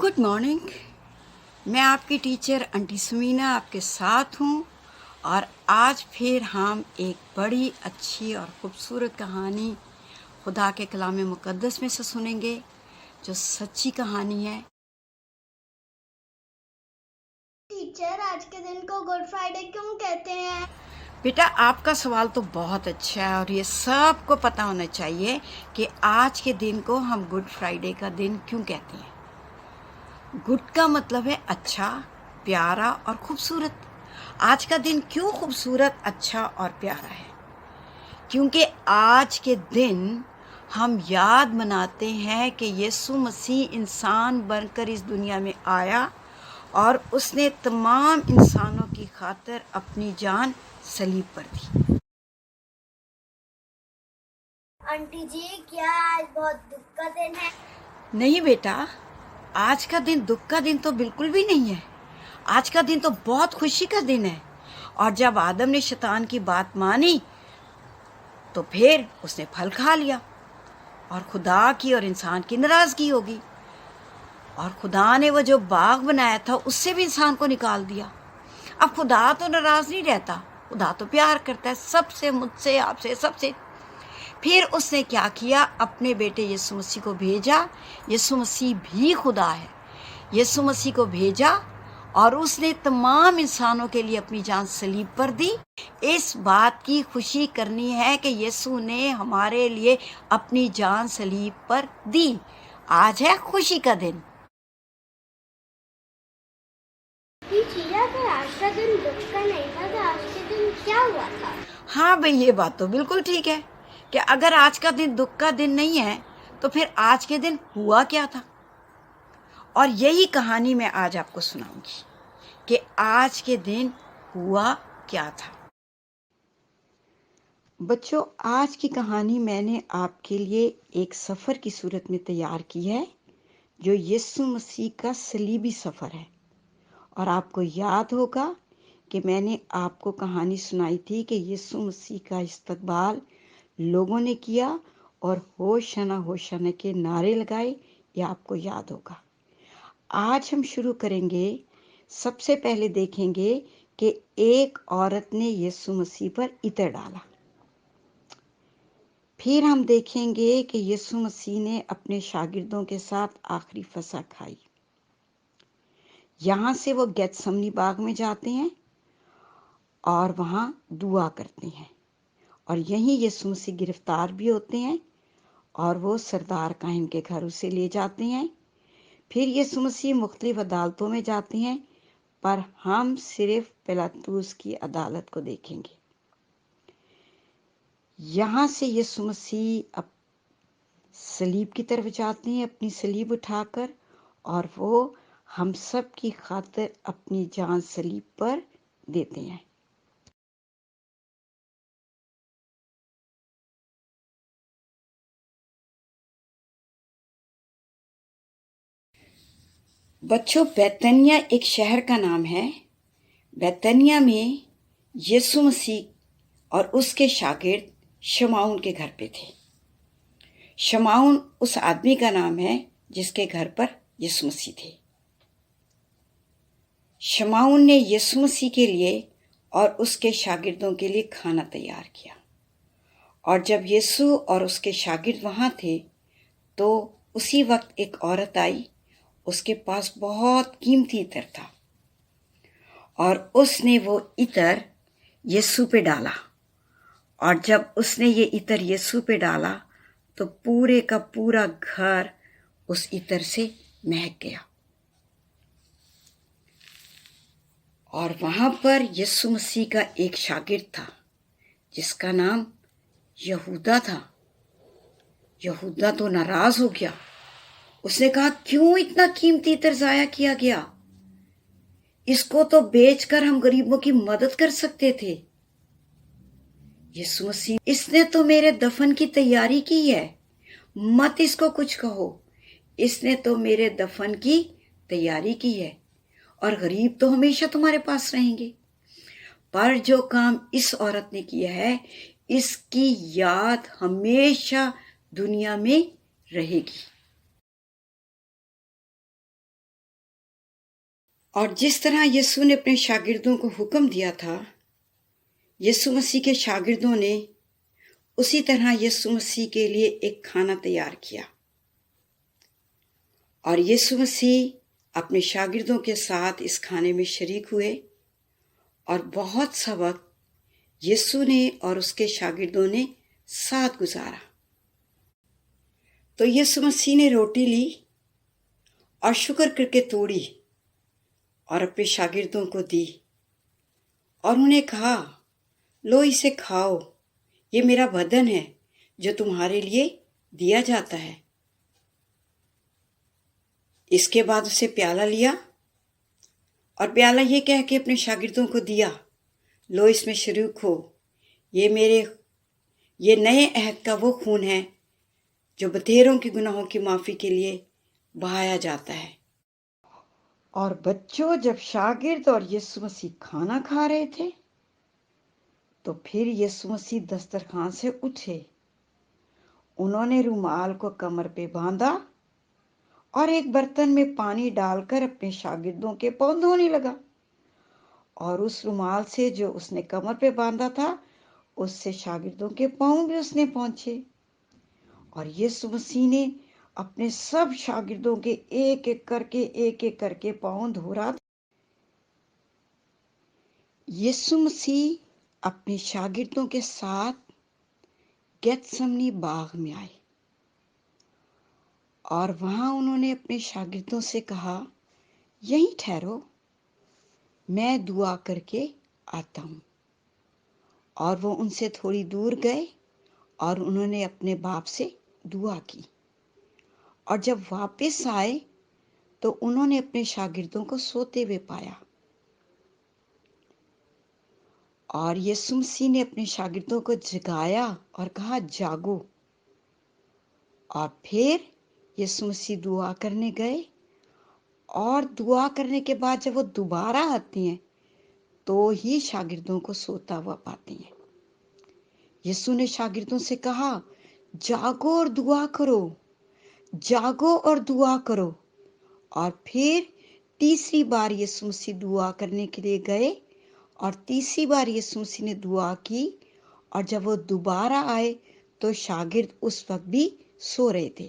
Good morning. मैं आपकी teacher aunty सुमीना आपके साथ हूँ और आज फिर हम एक बड़ी अच्छी और ख़ूबसूरत कहानी खुदा के कलाम मुक़द्दस में से सुनेंगे जो सच्ची कहानी है। टीचर, आज के दिन को गुड फ्राइडे क्यों कहते हैं? बेटा, आपका सवाल तो बहुत अच्छा है और ये सबको पता होना चाहिए कि आज के दिन को हम गुड फ्राइडे का दिन क्यों कहते हैं। गुड का मतलब है अच्छा, प्यारा और खूबसूरत। आज का दिन क्यों खूबसूरत, अच्छा और प्यारा है? क्योंकि आज के दिन हम याद मनाते हैं कि यीशु मसीह इंसान बनकर इस दुनिया में आया और उसने तमाम इंसानों की खातिर अपनी जान सलीब पर दी। आंटी जी, क्या आज बहुत दुख का दिन है? नहीं बेटा, आज का दिन दुख का दिन तो बिल्कुल भी नहीं है। आज का दिन तो बहुत खुशी का दिन है। और जब आदम ने शैतान की बात मानी तो फिर उसने फल खा लिया और खुदा की और इंसान की नाराज़गी होगी और खुदा ने वो जो बाग बनाया था उससे भी इंसान को निकाल दिया। अब खुदा तो नाराज़ नहीं रहता, खुदा तो प्यार करता है सबसे, मुझसे, आपसे, सबसे। फिर उसने क्या किया, अपने बेटे यीशु मसीह को भेजा। यीशु मसीह भी खुदा है। यीशु मसीह को भेजा और उसने तमाम इंसानों के लिए अपनी जान सलीब पर दी। इस बात की खुशी करनी है कि यीशु ने हमारे लिए अपनी जान सलीब पर दी। आज है खुशी का दिन। अगर आज का दिन दुख का नहीं था तो आज के दिन क्या हुआ था? हाँ भाई, ये बात तो बिल्कुल ठीक है कि अगर आज का दिन दुख का दिन नहीं है तो फिर आज के दिन हुआ क्या था। और यही कहानी मैं आज आपको सुनाऊंगी कि आज के दिन हुआ क्या था। बच्चों, आज की कहानी मैंने आपके लिए एक सफ़र की सूरत में तैयार की है जो यीशु मसीह का सलीबी सफ़र है। और आपको याद होगा कि मैंने आपको कहानी सुनाई थी कि यीशु मसीह का इस्तकबाल लोगों ने किया और होशाना के नारे लगाए। ये आपको याद होगा। आज हम शुरू करेंगे। सबसे पहले देखेंगे कि एक औरत ने यीशु मसीह पर इत्र डाला। फिर हम देखेंगे कि यीशु मसीह ने अपने शागिर्दों के साथ आखिरी फसह खाई। यहाँ से वो गेतसमनी बाग में जाते हैं और वहाँ दुआ करते हैं और यहीं यीशु मसीह गिरफ्तार भी होते हैं और वो सरदार काहिन के घर उसे ले जाते हैं। फिर यीशु मसीह मुख्तलिफ अदालतों में जाते हैं, पर हम सिर्फ पिलातुस की अदालत को देखेंगे। यहाँ से यीशु मसीह अब सलीब की तरफ जाते हैं अपनी सलीब उठाकर, और वो हम सब की खातिर अपनी जान सलीब पर देते हैं। बच्चों, बैतनिया एक शहर का नाम है। बैतनिया में यीशु मसीह और उसके शागिर्द शमौन के घर पे थे। शमौन उस आदमी का नाम है जिसके घर पर यीशु मसीह थे। शमौन ने यीशु मसीह के लिए और उसके शागिर्दों के लिए खाना तैयार किया। और जब यीशु और उसके शागिर्द वहाँ थे तो उसी वक्त एक औरत आई। उसके पास बहुत कीमती इत्र था और उसने वो इत्र यीशु पे डाला। और जब उसने ये इत्र यीशु पे डाला तो पूरे का पूरा घर उस इत्र से महक गया। और वहाँ पर यीशु मसीह का एक शागिर्द था जिसका नाम यहूदा था। यहूदा तो नाराज हो गया। उसने कहा, क्यों इतना कीमती इत्र ज़ाया किया गया? इसको तो बेचकर हम गरीबों की मदद कर सकते थे। यीशु मसीह, इसने तो मेरे दफन की तैयारी की है, मत इसको कुछ कहो। इसने तो मेरे दफन की तैयारी की है और गरीब तो हमेशा तुम्हारे पास रहेंगे। पर जो काम इस औरत ने किया है, इसकी याद हमेशा दुनिया में रहेगी। اور جس طرح یسوع نے اپنے شاگردوں کو حکم دیا تھا، یسوع مسیح کے شاگردوں نے اسی طرح یسوع مسیح کے لیے ایک کھانا تیار کیا، اور یسوع مسیح اپنے شاگردوں کے ساتھ اس کھانے میں شریک ہوئے، اور بہت سا وقت یسوع نے اور اس کے شاگردوں نے ساتھ گزارا۔ تو یسوع مسیح نے روٹی لی اور شکر کر کے توڑی اور اپنے شاگردوں کو دی، اور انہیں کہا، لو اسے کھاؤ، یہ میرا بدن ہے جو تمہارے لیے دیا جاتا ہے۔ اس کے بعد اسے پیالہ لیا اور پیالہ یہ کہہ کے اپنے شاگردوں کو دیا، لو اس میں شریک ہو، یہ نئے عہد کا وہ خون ہے جو بتیروں کے گناہوں کی معافی کے لیے بہایا جاتا ہے۔ اور بچوں، جب شاگرد اور یسوع مسیح کھانا کھا رہے تھے تو پھر یسوع مسیح دسترخوان سے اٹھے، انہوں نے رومال کو کمر پہ باندھا اور ایک برتن میں پانی ڈال کر اپنے شاگردوں کے پاؤں دھونے لگا، اور اس رومال سے جو اس نے کمر پہ باندھا تھا اس سے شاگردوں کے پاؤں بھی اس نے پہنچے، اور یسوع مسیح نے اپنے سب شاگردوں کے ایک ایک کر کے پاؤں دھو رہا تھا۔ یسوع مسیح اپنے شاگردوں کے ساتھ گیتسمنی باغ میں آئے، اور وہاں انہوں نے اپنے شاگردوں سے کہا، یہیں ٹھہرو، میں دعا کر کے آتا ہوں۔ اور وہ ان سے تھوڑی دور گئے اور انہوں نے اپنے باپ سے دعا کی، اور جب واپس آئے تو انہوں نے اپنے شاگردوں کو سوتے ہوئے پایا، اور یسوع مسیح نے اپنے شاگردوں کو جگایا اور کہا، جاگو۔ اور پھر یسوع مسیح دعا کرنے گئے، اور دعا کرنے کے بعد جب وہ دوبارہ آتے ہیں تو ہی شاگردوں کو سوتا ہوا پاتے ہیں۔ یسوع نے شاگردوں سے کہا، جاگو اور دعا کرو، جاگو اور دعا کرو۔ اور پھر تیسری بار یسوع مسیح دعا کرنے کے لیے گئے، اور تیسری بار یسوع مسیح نے دعا کی، اور جب وہ دوبارہ آئے تو شاگرد اس وقت بھی سو رہے تھے۔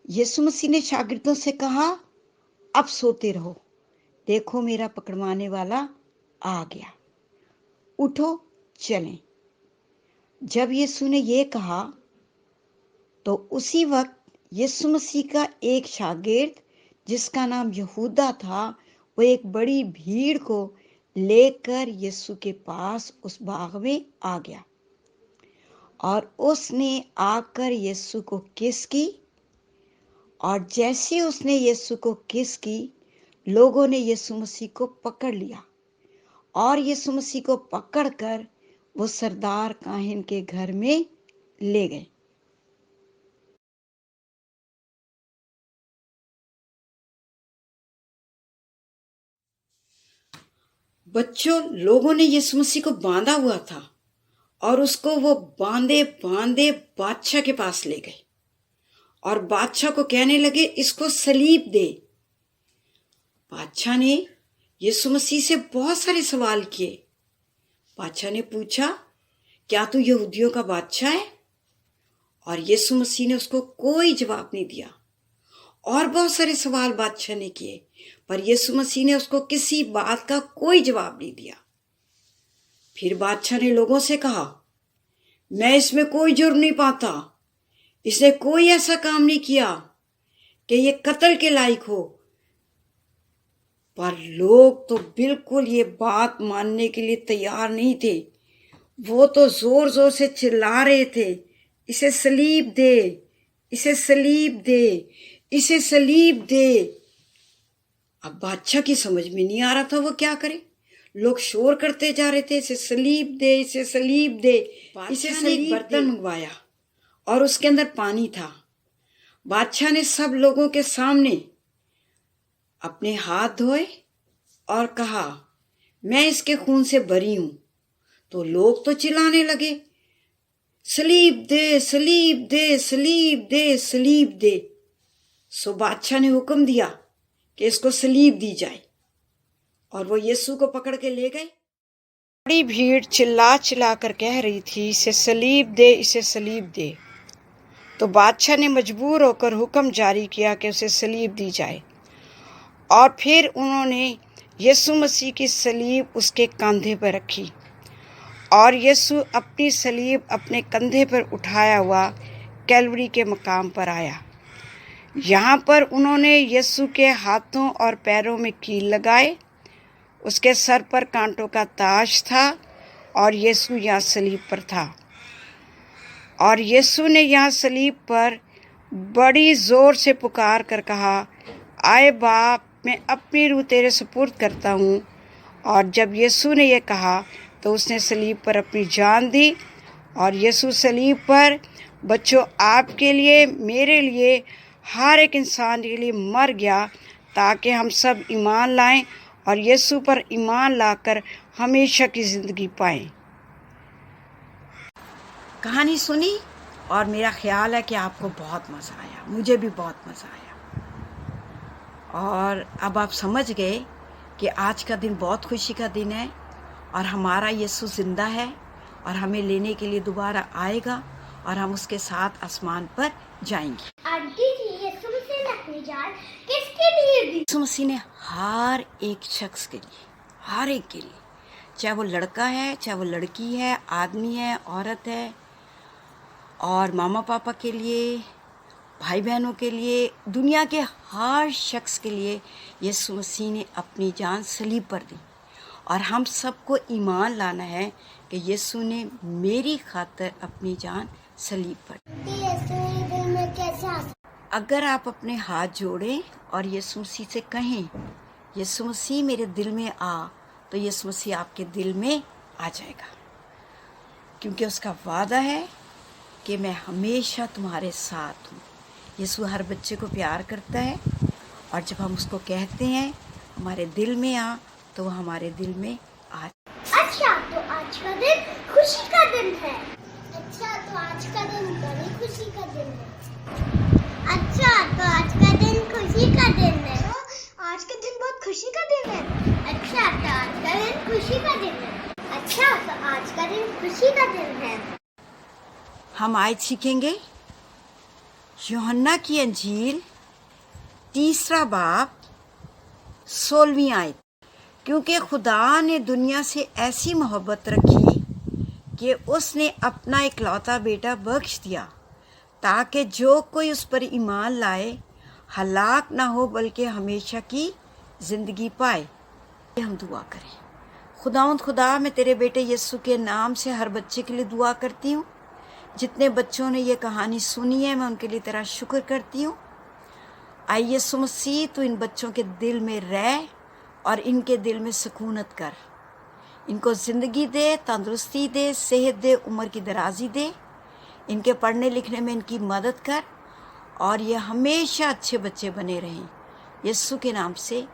یسوع مسیح نے شاگردوں سے کہا، اب سوتے رہو، دیکھو میرا پکڑوانے والا آ گیا، اٹھو چلیں۔ جب یسوع نے یہ کہا تو اسی وقت یسوع مسیح کا ایک شاگرد جس کا نام یہودا تھا، وہ ایک بڑی بھیڑ کو لے کر یسوع کے پاس اس باغ میں آ گیا، اور اس نے آ کر یسوع کو کس کی، اور جیسے اس نے یسوع کو کس کی، لوگوں نے یسوع مسیح کو پکڑ لیا، اور یسوع مسیح کو پکڑ کر وہ سردار کاہن کے گھر میں لے گئے۔ بچوں، لوگوں نے یسوع مسیح کو باندھا ہوا تھا، اور اس کو وہ باندھے بادشاہ کے پاس لے گئے، اور بادشاہ کو کہنے لگے، اس کو صلیب دے۔ بادشاہ نے یسوع مسیح سے بہت سارے سوال کیے۔ بادشاہ نے پوچھا، کیا تو یہودیوں کا بادشاہ ہے؟ اور یسوع مسیح نے اس کو کوئی جواب نہیں دیا، اور بہت سارے سوال بادشاہ نے کیے، پر یسوع مسیح نے اس کو کسی بات کا کوئی جواب نہیں دیا۔ پھر بادشاہ نے لوگوں سے کہا، میں اس میں کوئی جرم نہیں پاتا، اس نے کوئی ایسا کام نہیں کیا کہ یہ قتل کے لائق ہو۔ پر لوگ تو بالکل یہ بات ماننے کے لیے تیار نہیں تھے، وہ تو زور زور سے چلا رہے تھے، اسے صلیب دے، اسے صلیب دے، اسے صلیب دے۔ اب بادشاہ کی سمجھ میں نہیں آ رہا تھا وہ کیا کرے، لوگ شور کرتے جا رہے تھے، اسے صلیب دے، اسے صلیب دے۔ اسے ایک برتن منگوایا اور اس کے اندر پانی تھا۔ بادشاہ نے سب لوگوں کے سامنے اپنے ہاتھ دھوئے اور کہا، میں اس کے خون سے بری ہوں۔ تو لوگ تو چلانے لگے، صلیب دے، صلیب دے، صلیب دے، صلیب دے۔ سو بادشاہ نے حکم دیا کہ اس کو सलीब दी जाए और वो यीशु को पकड़ के ले गए। बड़ी भीड़ चिल्ला चिल्ला कर कह रही थी, इसे सलीब दे, इसे सलीब दे। तो बादशाह ने मजबूर होकर हुक्म जारी किया कि उसे सलीब दी जाए और फिर उन्होंने यीशु मसीह की सलीब उसके कंधे पर रखी और यीशु अपनी सलीब अपने कंधे पर उठाया हुआ कैलवरी के मकाम पर आया। यहाँ पर उन्होंने यीशु के हाथों और पैरों में कील लगाए, उसके सर पर कांटों का ताज था और यीशु यहाँ सलीब पर था। और यीशु ने यहाँ सलीब पर बड़ी ज़ोर से पुकार कर कहा, आए बाप, मैं अपनी रूह तेरे सुपुर्द करता हूँ। और जब यीशु ने यह कहा तो उसने सलीब पर अपनी जान दी। और यीशु सलीब पर बच्चों आपके लिए, मेरे लिए, हर एक इंसान के लिए मर गया ताकि हम सब ईमान लाएं और यीशु पर ईमान लाकर हमेशा की ज़िंदगी पाएं। कहानी सुनी और मेरा ख्याल है कि आपको बहुत मज़ा आया, मुझे भी बहुत मज़ा आया। और अब आप समझ गए कि आज का दिन बहुत खुशी का दिन है और हमारा यीशु ज़िंदा है और हमें लेने के लिए दोबारा आएगा और हम उसके साथ आसमान पर जाएंगे। आंटी जी, यीशु मसीह ने अपनी जान किसके लिए दी? यीशु मसीह ने हर एक शख्स के लिए, हर एक के लिए, चाहे वो लड़का है, चाहे वो लड़की है, आदमी है, औरत है, और मामा पापा के लिए, भाई बहनों के लिए, दुनिया के हर शख्स के लिए यीशु मसीह ने अपनी जान सलीब पर दी। और हम सबको ईमान लाना है कि यीशु ने मेरी खातिर अपनी जान सलीब पर दी। यीशु मेरे दिल में कैसे आ सकता? अगर आप अपने हाथ जोड़ें और यीशु मसीह से कहें, यीशु मसीह मेरे दिल में आ, तो यीशु मसीह आपके दिल में आ जाएगा, क्योंकि उसका वादा है कि मैं हमेशा तुम्हारे साथ हूँ। यीशु हर बच्चे को प्यार करता है और जब हम उसको कहते हैं हमारे दिल में आ, तो वो हमारे दिल में आ। अच्छा, तो आज का दिन खुशी का दिन है। अच्छा, तो आज का दिन बड़ी खुशी का दिन है। अच्छा, तो आज का दिन खुशी का दिन है। आज का दिन बहुत खुशी का दिन है। अच्छा, तो आज का दिन खुशी का दिन है। अच्छा, तो आज का दिन खुशी का दिन है। हम आज सीखेंगे यूहन्ना की अंजील 3 बाब 16वीं आयत। क्योंकि खुदा ने दुनिया से ऐसी मोहब्बत रखी कि उसने अपना इकलौता बेटा बख्श दिया, ताकि जो कोई उस पर ईमान लाए हलाक ना हो बल्कि हमेशा की ज़िंदगी पाए। हम दुआ करें। खुदा, मैं तेरे बेटे यीशु के नाम से हर बच्चे के लिए दुआ करती हूँ। जितने बच्चों ने ये कहानी सुनी है, मैं उनके लिए तेरा शुक्र करती हूँ। आइए यीशु मसीह, तू इन बच्चों के दिल में रह और इनके दिल में सुकूनत कर। इनको ज़िंदगी दे, तंदुरुस्ती दे, सेहत दे, उम्र की दराजी दे। इनके पढ़ने लिखने में इनकी मदद कर और ये हमेशा अच्छे बच्चे बने रहें। यीशु के नाम से